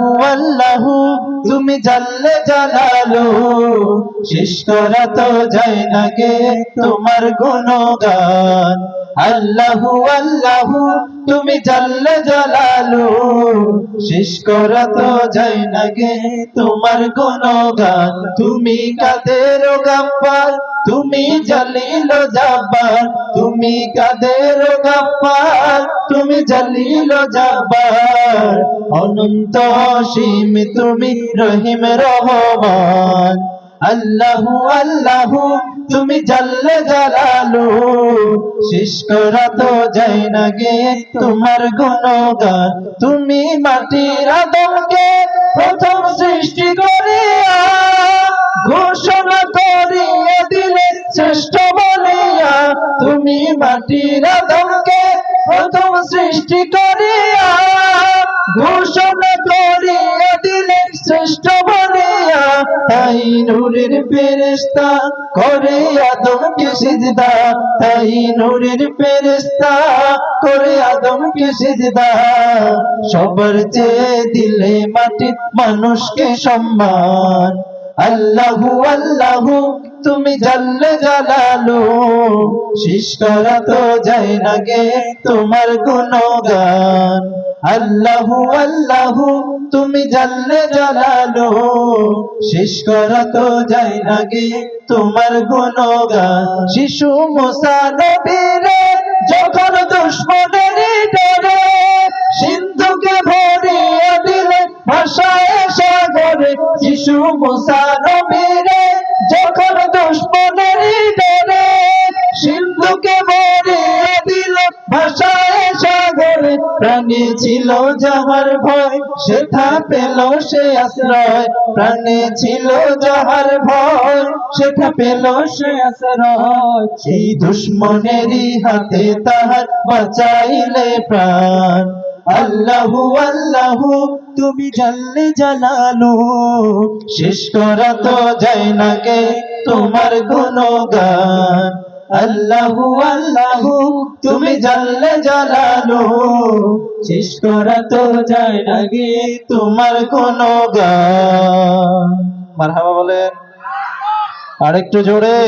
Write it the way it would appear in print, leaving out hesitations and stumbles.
আল্লাহু আল্লাহু তুমি জাল্লে জালালু, শেষ করা তো যায় না গে তোমার গুণগান। আল্লাহু আল্লাহু তুমি জাল্লে জালালু, শেষ করা তো যায় না গে তোমার গুণগান। তুমি কাদের গাফফার, তুমি জলিল জব্বার, তুমি কাদের গাফফার, তুমি জলিল জব্বার। অনন্ত অসীম তুমি রহিম রহমান। আল্লাহু আল্লাহু তুমি জাল্লে জালালু, শেষ করা তো যায় না গে তোমার গুণগান। তুমি মাটির আদমকে প্রথম সৃষ্টি করিয়া ঘোষণা করিয়া দিলে শ্রেষ্ঠ বলিয়া। তুমি মাটির আদমকে প্রথম সৃষ্টি করিয়া ঘোষণা করিয়া দিলে শ্রেষ্ঠ বলিয়া। তাই নূরের ফেরেশতা করে আদমকে সিজদা, তাই নূরের ফেরেশতা করে আদমকে সিজদা। সবার চেয়ে দিলে মাটি মানুষকে সম্মান। আল্লাহু আল্লাহু তুমি জাল্লে জালালু, শেষ করা তো যায় না গে তোমার গুণগান। আল্লাহু আল্লাহু তুমি জাল্লে জালালু, শেষ করা তো যায় না গে তোমার গুণগান। শিশু মুসা নবীরে যখন দুশমনের ডরে সিন্ধুকে ভরিয়ে দিলেন ভাষায় সাগরে। শিশু মুসা নবীরে যখন দুশমনের ডরে সিন্ধুকে ভরিয়ে দিলেন ভাষায় সাগরে। প্রাণে ছিল যাহার ভয় সেথা পেল সে আশ্রয়, প্রাণে ছিল যাহার ভয় সেথা পেল সে আশ্রয়। সেই দুশমনেরই হাতে তাহার বাঁচাইলে প্রাণ। আল্লাহু আল্লাহু তুমি জাল্লে জালালু, শেষ করা তো যায় না গে তোমার গুণগান। আল্লাহু আল্লাহু তুমি জাল্লে জালালু, শেষ করা তো যায় না গে তোমার গুণগান। মারহাবা বলেন আরেকটু জোরে।